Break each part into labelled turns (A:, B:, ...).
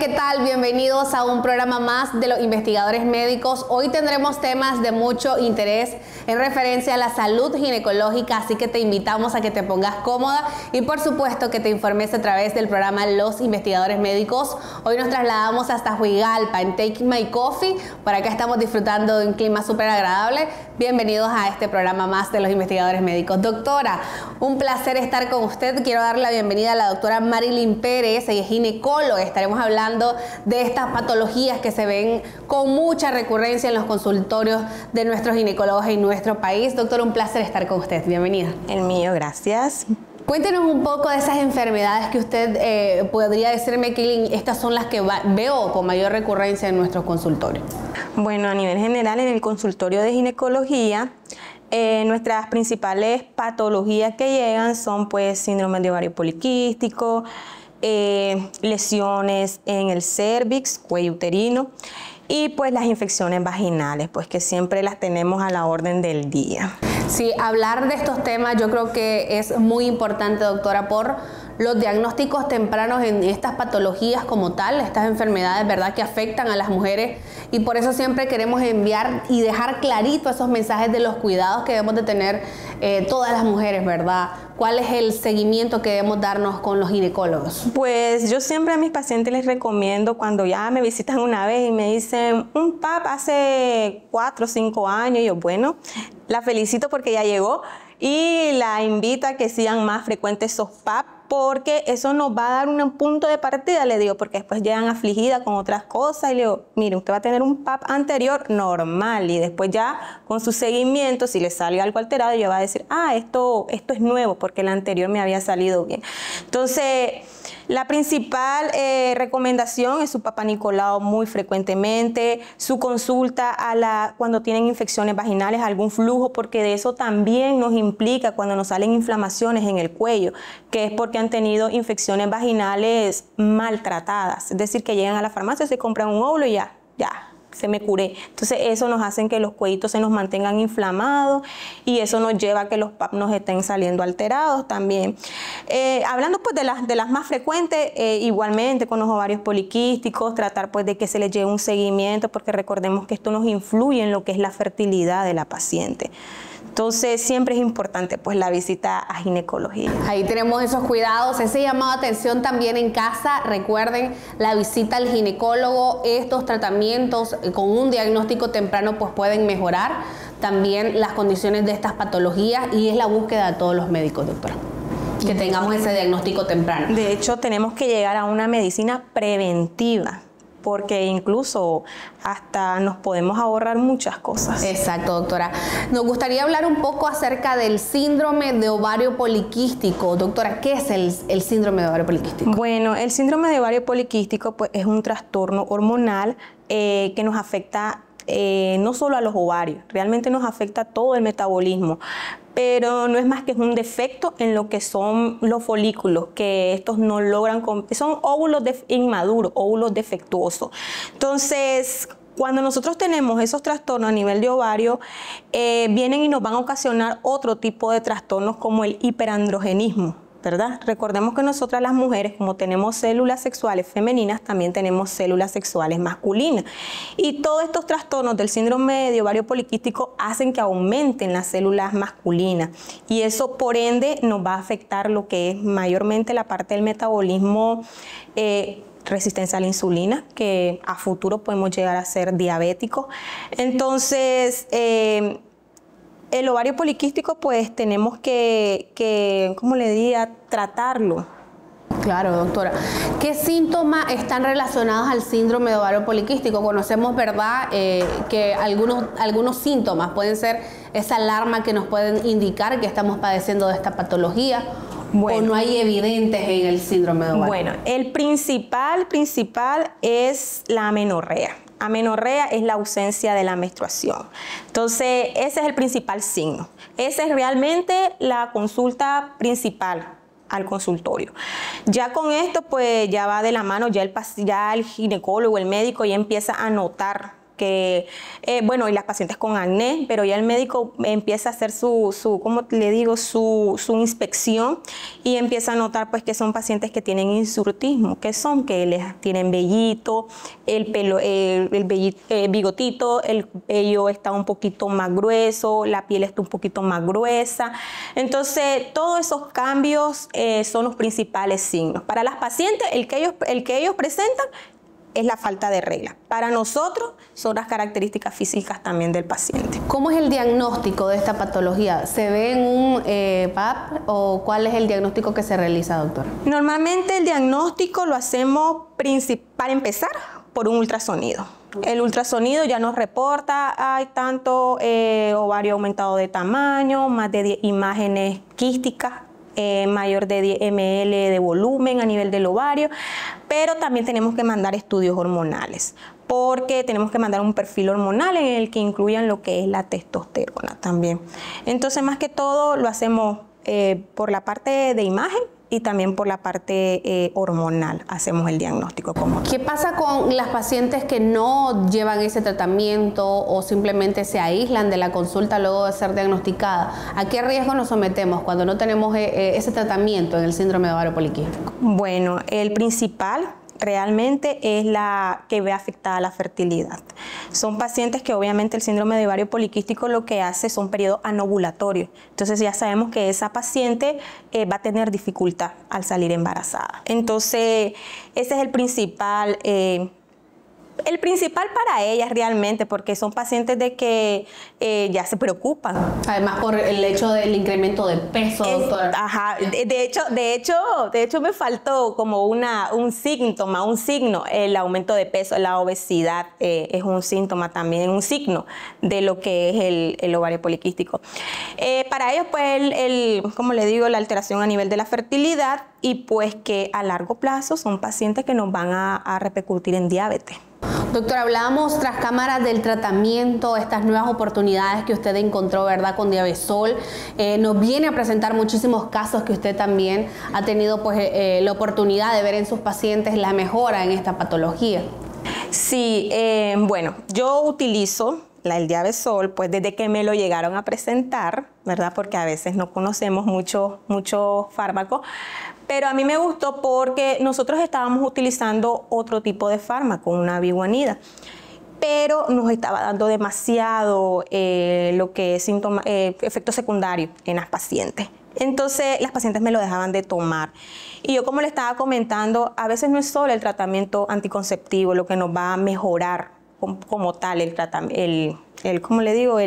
A: ¿qué tal? Bienvenidos a un programa más de los investigadores médicos. Hoy tendremos temas de mucho interés en referencia a la salud ginecológica, así que te invitamos a que te pongas cómoda y por supuesto que te informes a través del programa Los Investigadores Médicos. Hoy nos trasladamos hasta Huigalpa en Take My Coffee. Por acá estamos disfrutando de un clima súper agradable. Bienvenidos a este programa más de Los Investigadores Médicos. Doctora, un placer estar con usted. Quiero darle la bienvenida a la doctora Marilyn Pérez, ella es ginecóloga. Estaremos hablando de estas patologías que se ven con mucha recurrencia en los consultorios de nuestros ginecólogos en nuestro país. Doctora, un placer estar con usted. Bienvenida.
B: El mío, gracias.
A: Cuéntenos un poco de esas enfermedades que usted podría decirme que estas son las que veo con mayor recurrencia en nuestros consultorios.
B: Bueno, a nivel general en el consultorio de ginecología, nuestras principales patologías que llegan son pues síndrome de ovario poliquístico, lesiones en el cérvix, cuello uterino y pues las infecciones vaginales, pues que siempre las tenemos a la orden del día.
A: Sí, hablar de estos temas yo creo que es muy importante, doctora, por los diagnósticos tempranos en estas patologías como tal, estas enfermedades, ¿verdad?, que afectan a las mujeres, y por eso siempre queremos enviar y dejar clarito esos mensajes de los cuidados que debemos de tener todas las mujeres, ¿verdad? ¿Cuál es el seguimiento que debemos darnos con los ginecólogos?
B: Pues yo siempre a mis pacientes les recomiendo, cuando ya me visitan una vez y me dicen un PAP hace 4 o 5 años, y yo, bueno, la felicito porque ya llegó y la invito a que sigan más frecuentes esos PAP, porque eso nos va a dar un punto de partida, le digo, porque después llegan afligidas con otras cosas y le digo, mire, usted va a tener un PAP anterior normal y después ya con su seguimiento, si le sale algo alterado, ella va a decir, ah, esto es nuevo porque el anterior me había salido bien. Entonces, la principal recomendación es su Papá Nicolau muy frecuentemente, su consulta cuando tienen infecciones vaginales, algún flujo, porque de eso también nos implica cuando nos salen inflamaciones en el cuello, que es porque han tenido infecciones vaginales maltratadas, es decir, que llegan a la farmacia, se compran un óvulo y ya, se me curé. Entonces eso nos hace que los cuellitos se nos mantengan inflamados y eso nos lleva a que los PAP nos estén saliendo alterados también. Hablando pues de las más frecuentes, igualmente con los ovarios poliquísticos, tratar pues de que se les lleve un seguimiento, porque recordemos que esto nos influye en lo que es la fertilidad de la paciente. Entonces siempre es importante pues la visita a ginecología.
A: Ahí tenemos esos cuidados, ese llamado de atención también en casa. Recuerden, la visita al ginecólogo, estos tratamientos con un diagnóstico temprano pues pueden mejorar también las condiciones de estas patologías, y es la búsqueda de todos los médicos, doctora, que tengamos ese diagnóstico temprano.
B: De hecho, tenemos que llegar a una medicina preventiva, porque incluso hasta nos podemos ahorrar muchas cosas.
A: Exacto, doctora. Nos gustaría hablar un poco acerca del síndrome de ovario poliquístico. Doctora, ¿qué es el síndrome de ovario poliquístico?
B: Bueno, el síndrome de ovario poliquístico pues, es un trastorno hormonal que nos afecta no solo a los ovarios, realmente nos afecta todo el metabolismo, pero no es más que un defecto en lo que son los folículos, que estos no logran, son óvulos inmaduros, óvulos defectuosos. Entonces, cuando nosotros tenemos esos trastornos a nivel de ovario, vienen y nos van a ocasionar otro tipo de trastornos como el hiperandrogenismo, ¿verdad? Recordemos que nosotras las mujeres, como tenemos células sexuales femeninas, también tenemos células sexuales masculinas. Y todos estos trastornos del síndrome de ovario poliquístico hacen que aumenten las células masculinas. Y eso, por ende, nos va a afectar lo que es mayormente la parte del metabolismo, resistencia a la insulina, que a futuro podemos llegar a ser diabéticos. Entonces, el ovario poliquístico, pues tenemos que ¿cómo le diría?, tratarlo.
A: Claro, doctora. ¿Qué síntomas están relacionados al síndrome de ovario poliquístico? Conocemos, ¿verdad?, que algunos síntomas pueden ser esa alarma que nos pueden indicar que estamos padeciendo de esta patología. Bueno, ¿o no hay evidentes en el síndrome de ovario?
B: Bueno, el principal es la amenorrea. Amenorrea es la ausencia de la menstruación. Entonces, ese es el principal signo. Esa es realmente la consulta principal al consultorio. Ya con esto, pues ya va de la mano, ya el ginecólogo, el médico ya empieza a notar porque, bueno, y las pacientes con acné, pero ya el médico empieza a hacer ¿cómo le digo? Su inspección y empieza a notar pues que son pacientes que tienen hirsutismo, que les tienen vellito, el pelo, bigotito, el vello está un poquito más grueso, la piel está un poquito más gruesa. Entonces, todos esos cambios son los principales signos. Para las pacientes, el que ellos presentan es la falta de regla. Para nosotros son las características físicas también del paciente.
A: ¿Cómo es el diagnóstico de esta patología? ¿Se ve en un PAP o cuál es el diagnóstico que se realiza, doctora?
B: Normalmente el diagnóstico lo hacemos para empezar por un ultrasonido. El ultrasonido ya nos reporta, hay tanto ovario aumentado de tamaño, más de 10 imágenes quísticas, mayor de 10 ml de volumen a nivel del ovario, pero también tenemos que mandar estudios hormonales, porque tenemos que mandar un perfil hormonal en el que incluyan lo que es la testosterona también. Entonces, más que todo, lo hacemos por la parte de imagen y también por la parte hormonal hacemos el diagnóstico como tal.
A: ¿Qué pasa con las pacientes que no llevan ese tratamiento o simplemente se aíslan de la consulta luego de ser diagnosticada? ¿A qué riesgo nos sometemos cuando no tenemos ese tratamiento en el síndrome de ovario poliquístico?
B: Bueno, el principal realmente es la que ve afectada la fertilidad. Son pacientes que obviamente el síndrome de ovario poliquístico lo que hace son periodos anovulatorios. Entonces ya sabemos que esa paciente va a tener dificultad al salir embarazada. Entonces ese es el principal para ellas realmente, porque son pacientes de que ya se preocupan.
A: Además por el hecho del incremento de peso, doctora.
B: Ajá, de hecho me faltó como un signo, el aumento de peso, la obesidad es un síntoma también, un signo de lo que es el ovario poliquístico. Para ellos pues como le digo, la alteración a nivel de la fertilidad y pues que a largo plazo son pacientes que nos van a repercutir en diabetes.
A: Doctora, hablábamos tras cámaras del tratamiento, estas nuevas oportunidades que usted encontró, ¿verdad?, con Diabesol. Nos viene a presentar muchísimos casos que usted también ha tenido pues, la oportunidad de ver en sus pacientes la mejora en esta patología.
B: Sí, bueno, yo utilizo el Diabesol pues desde que me lo llegaron a presentar, ¿verdad? Porque a veces no conocemos mucho fármaco. Pero a mí me gustó porque nosotros estábamos utilizando otro tipo de fármaco, una biguanida, pero nos estaba dando demasiado lo que es efecto secundario en las pacientes. Entonces las pacientes me lo dejaban de tomar. Y yo, como le estaba comentando, a veces no es solo el tratamiento anticonceptivo lo que nos va a mejorar como tal ¿cómo le digo?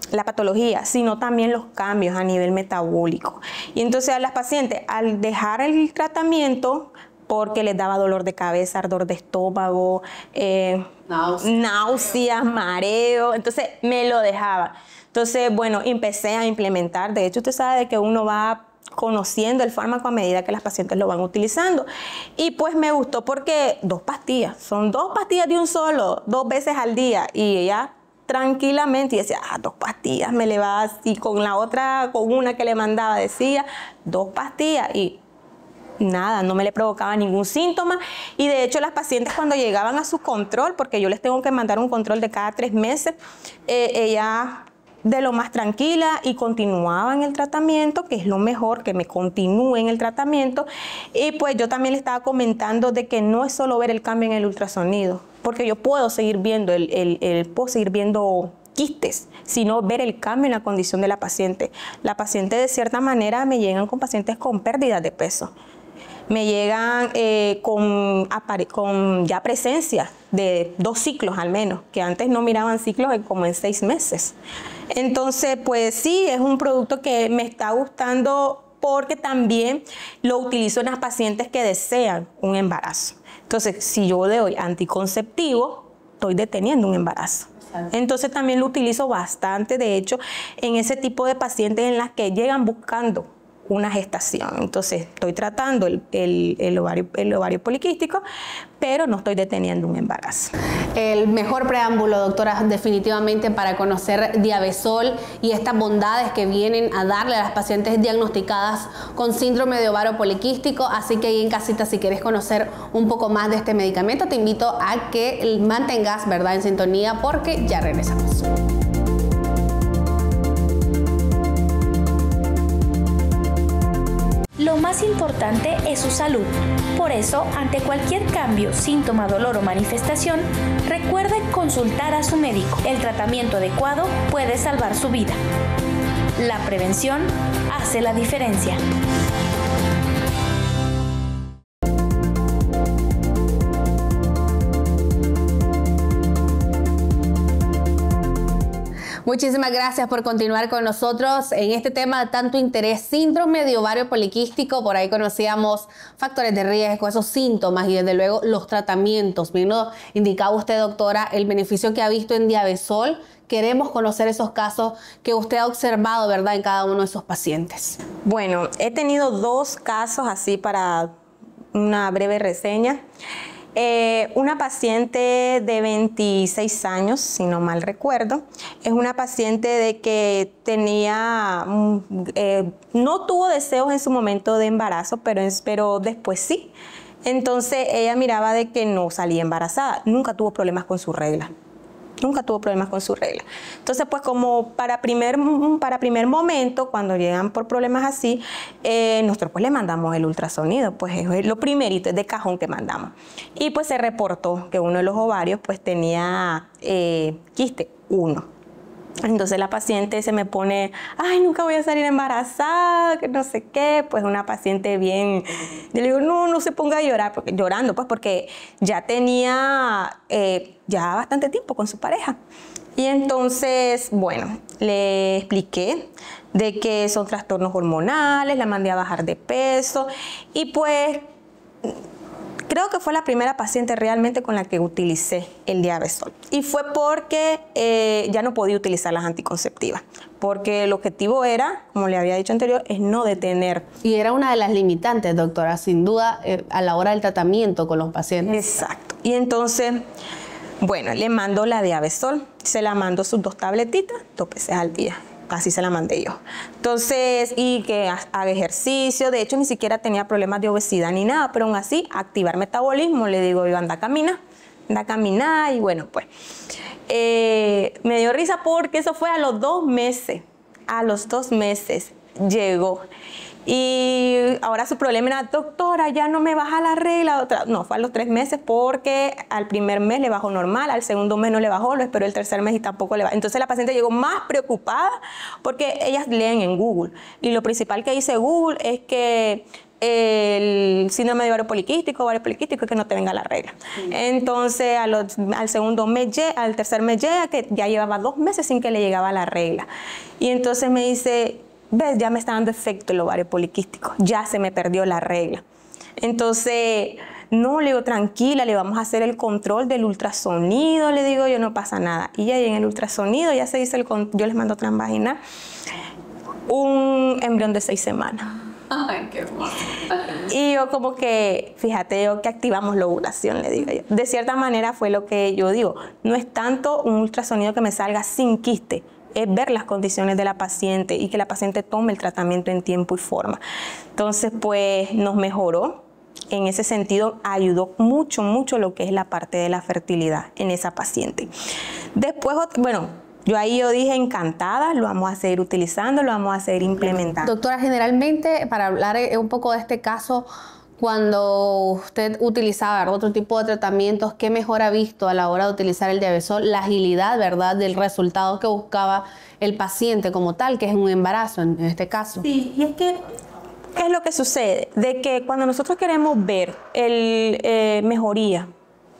B: La patología, sino también los cambios a nivel metabólico. Y entonces a las pacientes, al dejar el tratamiento, porque les daba dolor de cabeza, ardor de estómago, náuseas, mareo, entonces me lo dejaba. Entonces, bueno, empecé a implementar. De hecho, usted sabe de que uno va conociendo el fármaco a medida que las pacientes lo van utilizando. Y pues me gustó porque son 2 pastillas de un solo, 2 veces al día. Y ella tranquilamente y decía, 2 pastillas me le va así, con una que le mandaba decía 2 pastillas y nada, no me le provocaba ningún síntoma. Y de hecho las pacientes cuando llegaban a su control, porque yo les tengo que mandar un control de cada 3 meses, ella de lo más tranquila y continuaba en el tratamiento, que es lo mejor, que me continúe en el tratamiento. Y pues yo también le estaba comentando de que no es solo ver el cambio en el ultrasonido, porque yo puedo seguir viendo quistes, sino ver el cambio en la condición de la paciente. La paciente de cierta manera me llegan con pacientes con pérdidas de peso. Me llegan con ya presencia de 2 ciclos al menos, que antes no miraban ciclos como en 6 meses. Entonces, pues sí, es un producto que me está gustando porque también lo utilizo en las pacientes que desean un embarazo. Entonces, si yo le doy anticonceptivo, estoy deteniendo un embarazo. Entonces también lo utilizo bastante, de hecho, en ese tipo de pacientes en las que llegan buscando una gestación. Entonces estoy tratando el ovario poliquístico, pero no estoy deteniendo un embarazo.
A: El mejor preámbulo, doctora, definitivamente para conocer Diabesol y estas bondades que vienen a darle a las pacientes diagnosticadas con síndrome de ovario poliquístico. Así que ahí en casita, si quieres conocer un poco más de este medicamento, te invito a que mantengas, ¿verdad?, en sintonía, porque ya regresamos.
C: Lo más importante es su salud. Por eso, ante cualquier cambio, síntoma, dolor o manifestación, recuerde consultar a su médico. El tratamiento adecuado puede salvar su vida. La prevención hace la diferencia.
A: Muchísimas gracias por continuar con nosotros en este tema de tanto interés, síndrome de ovario poliquístico. Por ahí conocíamos factores de riesgo, esos síntomas y desde luego los tratamientos. Bien, lo indicaba usted, doctora, el beneficio que ha visto en Diabesol. Queremos conocer esos casos que usted ha observado, ¿verdad?, en cada uno de esos pacientes.
B: Bueno, he tenido 2 casos así para una breve reseña. Una paciente de 26 años, si no mal recuerdo, es una paciente de que tenía, no tuvo deseos en su momento de embarazo, pero después sí. Entonces ella miraba de que no salía embarazada, nunca tuvo problemas con su regla. Nunca tuvo problemas con su regla. Entonces, pues como para primer momento, cuando llegan por problemas así, nosotros pues le mandamos el ultrasonido, pues es lo primerito, es de cajón que mandamos. Y pues se reportó que uno de los ovarios pues tenía quiste 1. Entonces la paciente se me pone, ay, nunca voy a salir embarazada, que no sé qué. Pues una paciente bien, yo le digo, no se ponga a llorar, llorando, pues porque ya tenía ya bastante tiempo con su pareja. Y entonces, bueno, le expliqué de que son trastornos hormonales, la mandé a bajar de peso y pues creo que fue la primera paciente realmente con la que utilicé el Diabesol. Y fue porque ya no podía utilizar las anticonceptivas. Porque el objetivo era, como le había dicho anterior, es no detener.
A: Y era una de las limitantes, doctora, sin duda, a la hora del tratamiento con los pacientes.
B: Exacto. Y entonces, bueno, le mando la Diabesol. Se la mando sus 2 tabletitas, 2 veces al día. Así se la mandé yo. Entonces, y que haga ejercicio. De hecho, ni siquiera tenía problemas de obesidad ni nada, pero aún así, activar metabolismo. Le digo yo, anda a caminar. Y bueno, pues, me dio risa porque eso fue a los 2 meses. A los 2 meses llegó. Y ahora su problema era, doctora, ya no me baja la regla. No, fue a los 3 meses porque al primer mes le bajó normal, al segundo mes no le bajó, lo esperó el tercer mes y tampoco le bajó. Entonces la paciente llegó más preocupada porque ellas leen en Google. Y lo principal que dice Google es que el síndrome de ovario poliquístico es que no te venga la regla. Entonces al tercer mes llega que ya llevaba 2 meses sin que le llegaba la regla. Y entonces me dice, ves, ya me está dando efecto el ovario poliquístico, ya se me perdió la regla. Entonces, no, le digo, tranquila, le vamos a hacer el control del ultrasonido, le digo yo, no pasa nada. Y ahí en el ultrasonido ya se dice, yo les mando transvaginal, un embrión de 6 semanas.
A: Ay, qué hermoso.
B: Y yo como que, fíjate yo que activamos la ovulación, le digo yo. De cierta manera fue lo que yo digo, no es tanto un ultrasonido que me salga sin quiste, es ver las condiciones de la paciente y que la paciente tome el tratamiento en tiempo y forma. Entonces, pues nos mejoró. En ese sentido, ayudó mucho lo que es la parte de la fertilidad en esa paciente. Después, bueno, yo dije encantada, lo vamos a seguir utilizando, lo vamos a seguir implementando.
A: Doctora, generalmente, para hablar un poco de este caso, cuando usted utilizaba otro tipo de tratamientos, ¿qué mejor ha visto a la hora de utilizar el Diabesol? La agilidad, ¿verdad?, del resultado que buscaba el paciente como tal, que es un embarazo en este caso.
B: Sí, y es que, ¿qué es lo que sucede? De que cuando nosotros queremos ver mejoría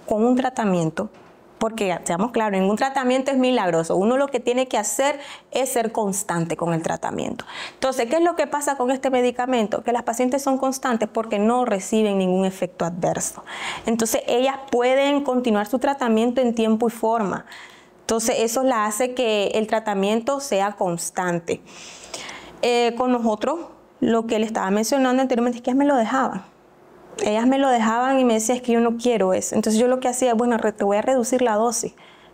B: con un tratamiento, porque seamos claros, ningún tratamiento es milagroso. Uno lo que tiene que hacer es ser constante con el tratamiento. Entonces, ¿qué es lo que pasa con este medicamento? Que las pacientes son constantes porque no reciben ningún efecto adverso. Entonces, ellas pueden continuar su tratamiento en tiempo y forma. Entonces, eso la hace que el tratamiento sea constante. Con nosotros, lo que le estaba mencionando anteriormente es que ellas me lo dejaban. Ellas me lo dejaban y me decían, es que yo no quiero eso. Entonces yo lo que hacía, bueno, te voy a reducir la dosis.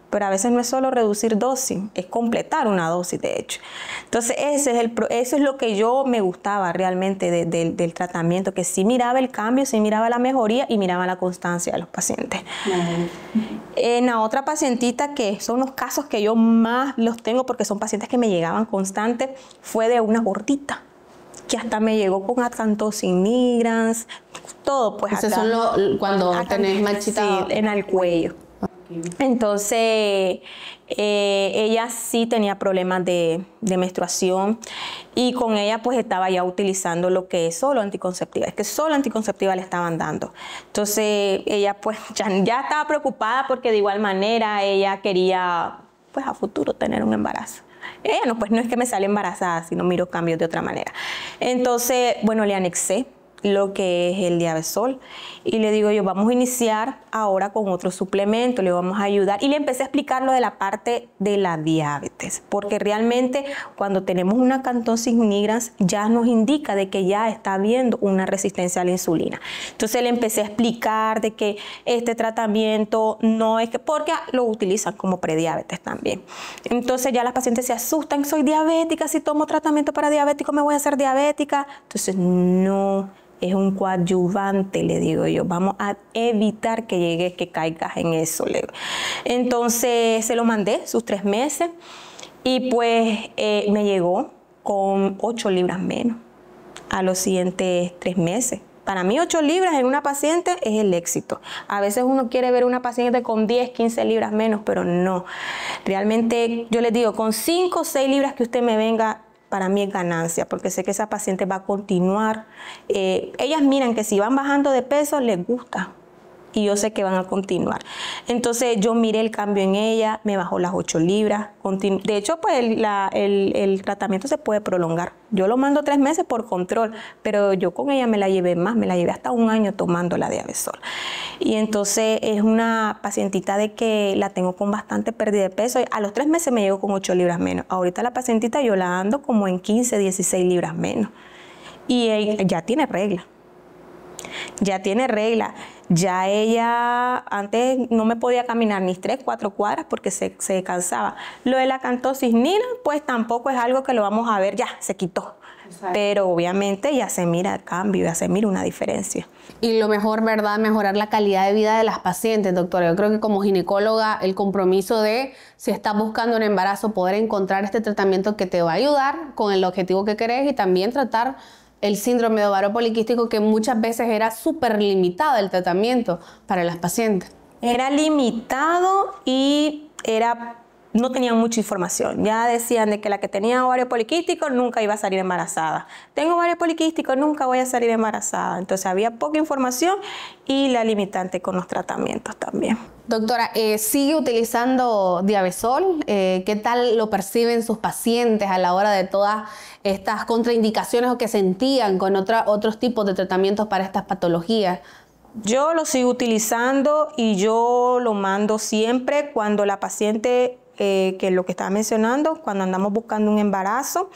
B: Pero a veces no es solo reducir dosis, es completar una dosis, de hecho. Entonces eso es lo que yo me gustaba realmente del tratamiento, que sí miraba el cambio, sí miraba la mejoría y miraba la constancia de los pacientes. En la otra pacientita, que son los casos que yo más los tengo porque son pacientes que me llegaban constantes, fue de una gordita que hasta me llegó con acantosis nigrans, todo pues.
A: Eso es cuando tenés manchita
B: en el cuello. Entonces, ella sí tenía problemas de menstruación y con ella pues estaba ya utilizando lo que es solo anticonceptiva. Es que solo anticonceptiva le estaban dando. Entonces, ella pues ya estaba preocupada porque de igual manera ella quería pues a futuro tener un embarazo. Ella no es que me sale embarazada, sino miro cambios de otra manera. Entonces, bueno, le anexé lo que es el Diabesol y le digo yo, vamos a iniciar ahora con otro suplemento, le vamos a ayudar y le empecé a explicar lo de la parte de la diabetes, porque realmente cuando tenemos una acantosis nigrans ya nos indica de que ya está habiendo una resistencia a la insulina. Entonces le empecé a explicar de que este tratamiento no es que, porque lo utilizan como prediabetes también. Entonces ya las pacientes se asustan, soy diabética, si tomo tratamiento para diabético me voy a hacer diabética. Entonces no. Es un coadyuvante, le digo yo. Vamos a evitar que caigas en eso. Entonces se lo mandé sus 3 meses y pues me llegó con 8 libras menos a los siguientes 3 meses. Para mí 8 libras en una paciente es el éxito. A veces uno quiere ver una paciente con 10, 15 libras menos, pero no. Realmente yo les digo, con 5 o 6 libras que usted me venga, para mí es ganancia, porque sé que esa paciente va a continuar. Ellas miran que si van bajando de peso, les gusta. Y yo sé que van a continuar. Entonces yo miré el cambio en ella, me bajó las 8 libras. De hecho, pues el tratamiento se puede prolongar. Yo lo mando 3 meses por control, pero yo con ella me la llevé más, me la llevé hasta 1 año tomando la Diabesol. Y entonces es una pacientita de que la tengo con bastante pérdida de peso. A los 3 meses me llegó con 8 libras menos. Ahorita la pacientita yo la ando como en 15, 16 libras menos. Y ella ya tiene regla. Ya tiene regla. Ya ella antes no me podía caminar ni 3, 4 cuadras porque se cansaba. Lo de la acantosis nigrans, pues tampoco es algo que lo vamos a ver, ya se quitó. Exacto. Pero obviamente ya se mira el cambio, ya se mira una diferencia.
A: Y lo mejor, ¿verdad? Mejorar la calidad de vida de las pacientes, doctora. Yo creo que como ginecóloga el compromiso de, si estás buscando un embarazo, poder encontrar este tratamiento que te va a ayudar con el objetivo que querés y también tratar el síndrome de ovario poliquístico, que muchas veces era súper limitado el tratamiento para las pacientes.
B: Era limitado y no tenían mucha información. Ya decían de que la que tenía ovario poliquístico nunca iba a salir embarazada. Tengo ovario poliquístico, nunca voy a salir embarazada. Entonces había poca información y la limitante con los tratamientos también.
A: Doctora, ¿sigue utilizando Diabesol? ¿Qué tal lo perciben sus pacientes a la hora de todas estas contraindicaciones o que sentían con otros tipos de tratamientos para estas patologías?
B: Yo lo sigo utilizando y yo lo mando siempre cuando la paciente, que es lo que estaba mencionando, cuando andamos buscando un embarazo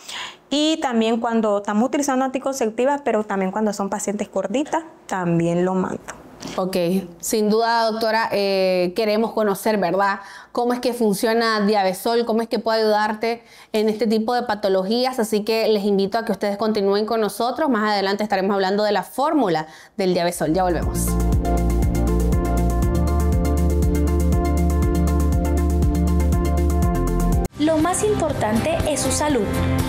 B: y también cuando estamos utilizando anticonceptivas, pero también cuando son pacientes gorditas, también lo mando.
A: Ok, sin duda, doctora, queremos conocer, ¿verdad?, cómo es que funciona Diabesol, cómo es que puede ayudarte en este tipo de patologías, así que les invito a que ustedes continúen con nosotros. Más adelante estaremos hablando de la fórmula del Diabesol. Ya volvemos.
C: Lo más importante es su salud.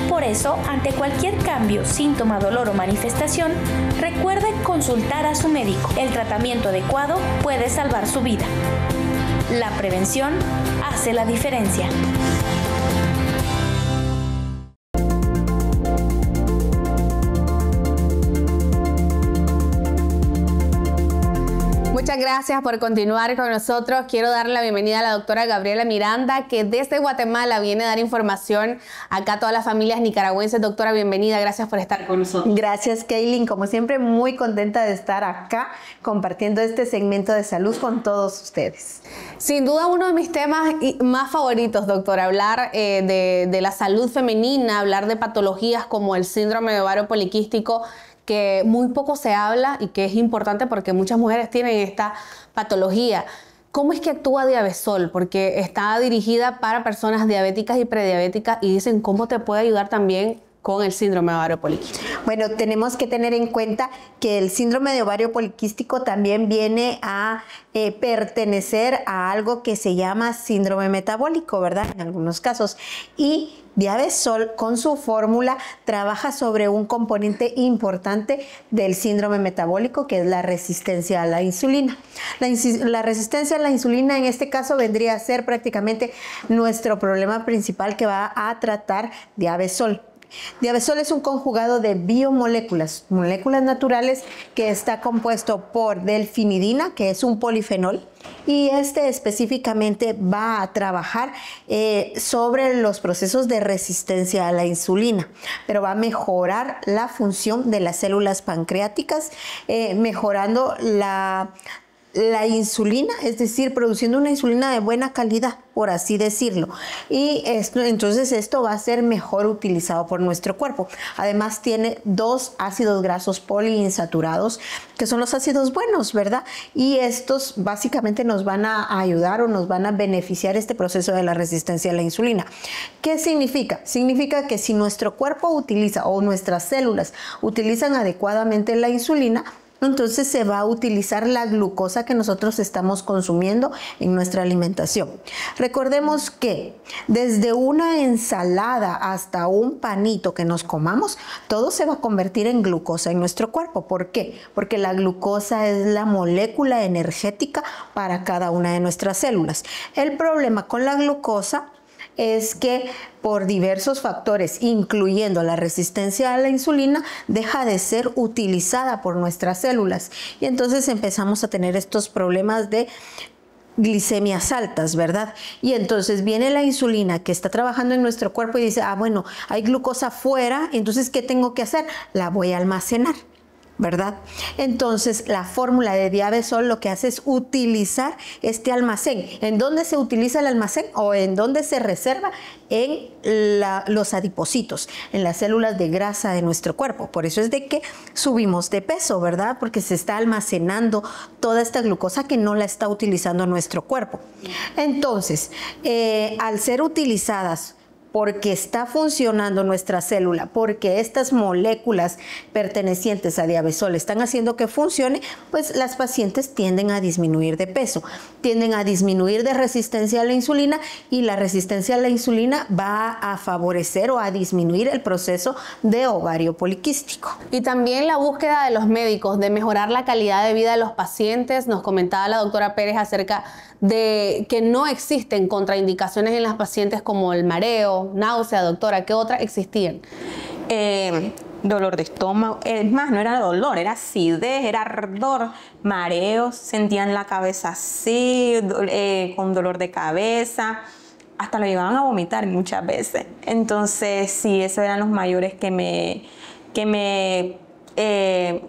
C: Por eso, ante cualquier cambio, síntoma, dolor o manifestación, recuerde consultar a su médico. El tratamiento adecuado puede salvar su vida. La prevención hace la diferencia.
A: Muchas gracias por continuar con nosotros. Quiero darle la bienvenida a la doctora Gabriela Miranda, que desde Guatemala viene a dar información acá a todas las familias nicaragüenses. Doctora, bienvenida. Gracias por estar con nosotros.
D: Gracias, Kaylin. Como siempre, muy contenta de estar acá compartiendo este segmento de salud con todos ustedes.
A: Sin duda, uno de mis temas más favoritos, doctora, hablar de la salud femenina, hablar de patologías como el síndrome de ovario poliquístico, que muy poco se habla y que es importante porque muchas mujeres tienen esta patología. ¿Cómo es que actúa Diabesol? Porque está dirigida para personas diabéticas y prediabéticas y dicen cómo te puede ayudar también con el síndrome de ovario poliquístico.
D: Bueno, tenemos que tener en cuenta que el síndrome de ovario poliquístico también viene a pertenecer a algo que se llama síndrome metabólico, ¿verdad? En algunos casos. Y Diabesol, con su fórmula, trabaja sobre un componente importante del síndrome metabólico, que es la resistencia a la insulina. La resistencia a la insulina en este caso vendría a ser prácticamente nuestro problema principal que va a tratar Diabesol. Diabesol es un conjugado de biomoléculas, moléculas naturales, que está compuesto por delfinidina, que es un polifenol, y este específicamente va a trabajar sobre los procesos de resistencia a la insulina, pero va a mejorar la función de las células pancreáticas, mejorando la insulina, es decir, produciendo una insulina de buena calidad, por así decirlo. Y entonces esto va a ser mejor utilizado por nuestro cuerpo. Además tiene 2 ácidos grasos poliinsaturados, que son los ácidos buenos, ¿verdad? Y estos básicamente nos van a ayudar o nos van a beneficiar este proceso de la resistencia a la insulina. ¿Qué significa? Significa que si nuestro cuerpo utiliza o nuestras células utilizan adecuadamente la insulina, entonces se va a utilizar la glucosa que nosotros estamos consumiendo en nuestra alimentación. Recordemos que desde una ensalada hasta un panito que nos comamos, todo se va a convertir en glucosa en nuestro cuerpo. ¿Por qué? Porque la glucosa es la molécula energética para cada una de nuestras células. El problema con la glucosa es que por diversos factores, incluyendo la resistencia a la insulina, deja de ser utilizada por nuestras células. Y entonces empezamos a tener estos problemas de glicemias altas, ¿verdad? Y entonces viene la insulina que está trabajando en nuestro cuerpo y dice, bueno, hay glucosa fuera, entonces ¿qué tengo que hacer? La voy a almacenar, ¿verdad? Entonces la fórmula de Diabesol lo que hace es utilizar este almacén. ¿En dónde se utiliza el almacén o en dónde se reserva? En los adipocitos, en las células de grasa de nuestro cuerpo. Por eso es de que subimos de peso, ¿verdad? Porque se está almacenando toda esta glucosa que no la está utilizando nuestro cuerpo. Entonces, al ser utilizadas porque está funcionando nuestra célula, porque estas moléculas pertenecientes a Diabesol están haciendo que funcione, pues las pacientes tienden a disminuir de peso, tienden a disminuir de resistencia a la insulina, y la resistencia a la insulina va a favorecer o a disminuir el proceso de ovario poliquístico.
A: Y también la búsqueda de los médicos de mejorar la calidad de vida de los pacientes. Nos comentaba la doctora Pérez acerca de que no existen contraindicaciones en las pacientes como el mareo, náusea. Doctora, ¿qué otras existían?
B: Dolor de estómago, es más, no era dolor, era acidez, era ardor, mareos, sentían la cabeza así, con dolor de cabeza, hasta lo llevaban a vomitar muchas veces. Entonces, sí, esos eran los mayores que me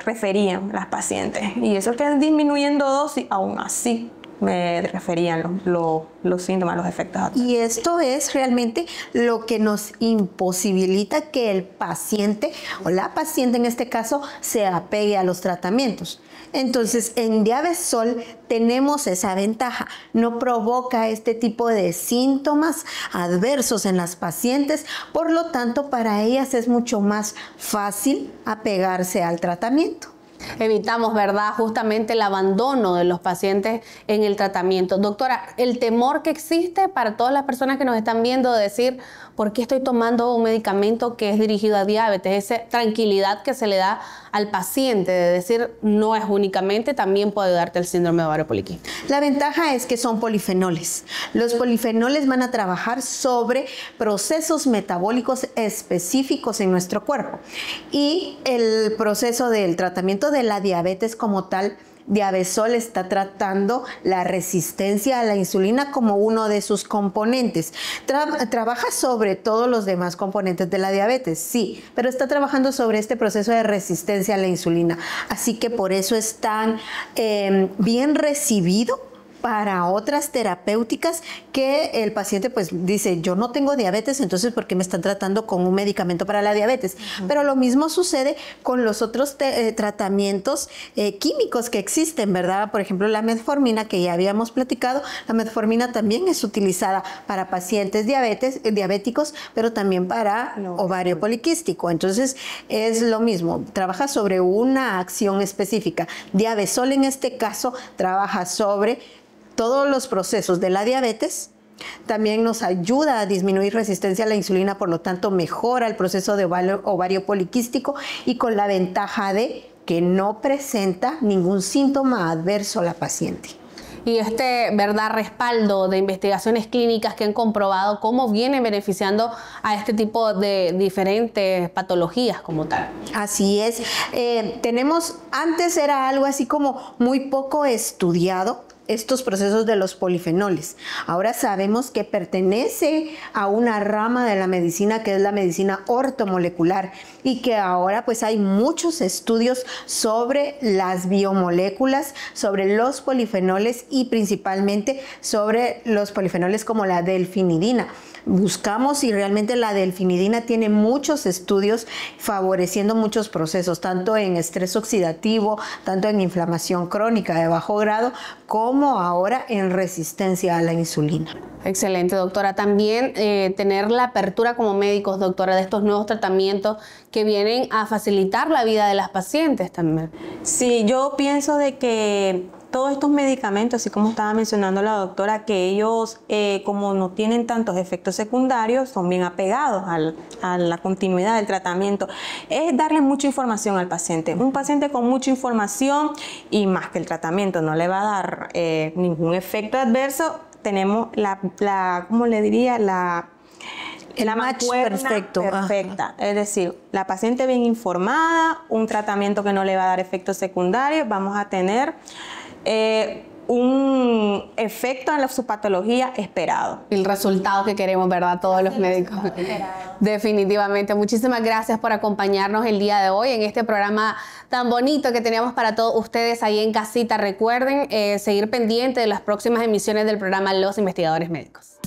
B: referían las pacientes. Y eso que disminuyendo dosis, aún así me referían los síntomas, los efectos.
D: Y esto es realmente lo que nos imposibilita que el paciente o la paciente en este caso se apegue a los tratamientos. Entonces, en Diabesol tenemos esa ventaja, no provoca este tipo de síntomas adversos en las pacientes, por lo tanto, para ellas es mucho más fácil apegarse al tratamiento.
A: Evitamos, ¿verdad?, justamente el abandono de los pacientes en el tratamiento. Doctora, el temor que existe para todas las personas que nos están viendo de decir, ¿por qué estoy tomando un medicamento que es dirigido a diabetes? Esa tranquilidad que se le da al paciente de decir, no es únicamente, también puede darte el síndrome de ovario poliquístico.
D: La ventaja es que son polifenoles. Los polifenoles van a trabajar sobre procesos metabólicos específicos en nuestro cuerpo. Y el proceso del tratamiento de la diabetes como tal Diabesol está tratando la resistencia a la insulina como uno de sus componentes. Trabaja sobre todos los demás componentes de la diabetes, sí, pero está trabajando sobre este proceso de resistencia a la insulina. Así que por eso es tan bien recibido para otras terapéuticas, que el paciente pues dice, yo no tengo diabetes, entonces ¿por qué me están tratando con un medicamento para la diabetes? Pero lo mismo sucede con los otros tratamientos químicos que existen, ¿verdad? Por ejemplo, la metformina, que ya habíamos platicado. La metformina también es utilizada para pacientes diabéticos, pero también para ovario poliquístico. Entonces es lo mismo, trabaja sobre una acción específica. Diabesol en este caso trabaja sobre todos los procesos de la diabetes. También nos ayuda a disminuir resistencia a la insulina, por lo tanto mejora el proceso de ovario poliquístico, y con la ventaja de que no presenta ningún síntoma adverso a la paciente.
A: Y ¿verdad?, respaldo de investigaciones clínicas que han comprobado cómo viene beneficiando a este tipo de diferentes patologías como tal.
D: Así es. Antes era algo así como muy poco estudiado, estos procesos de los polifenoles. Ahora sabemos que pertenece a una rama de la medicina que es la medicina ortomolecular, y que ahora pues hay muchos estudios sobre las biomoléculas, sobre los polifenoles y principalmente sobre los polifenoles como la delfinidina. Buscamos si realmente la delfinidina tiene muchos estudios favoreciendo muchos procesos, tanto en estrés oxidativo, tanto en inflamación crónica de bajo grado, como ahora en resistencia a la insulina.
A: Excelente, doctora. También tener la apertura como médicos, doctora, de estos nuevos tratamientos que vienen a facilitar la vida de las pacientes también.
B: Sí, yo pienso de que todos estos medicamentos, así como estaba mencionando la doctora, que ellos, como no tienen tantos efectos secundarios, son bien apegados a la continuidad del tratamiento. Es darle mucha información al paciente. Un paciente con mucha información, y más que el tratamiento no le va a dar ningún efecto adverso, tenemos ¿cómo le diría?
D: El match perfecto.
B: Perfecta. Es decir, la paciente bien informada, un tratamiento que no le va a dar efectos secundarios, vamos a tener un efecto en su patología esperado.
A: El resultado que queremos, ¿verdad? Todos los médicos. Definitivamente. Muchísimas gracias por acompañarnos el día de hoy en este programa tan bonito que teníamos para todos ustedes ahí en casita. Recuerden seguir pendientes de las próximas emisiones del programa Los Investigadores Médicos.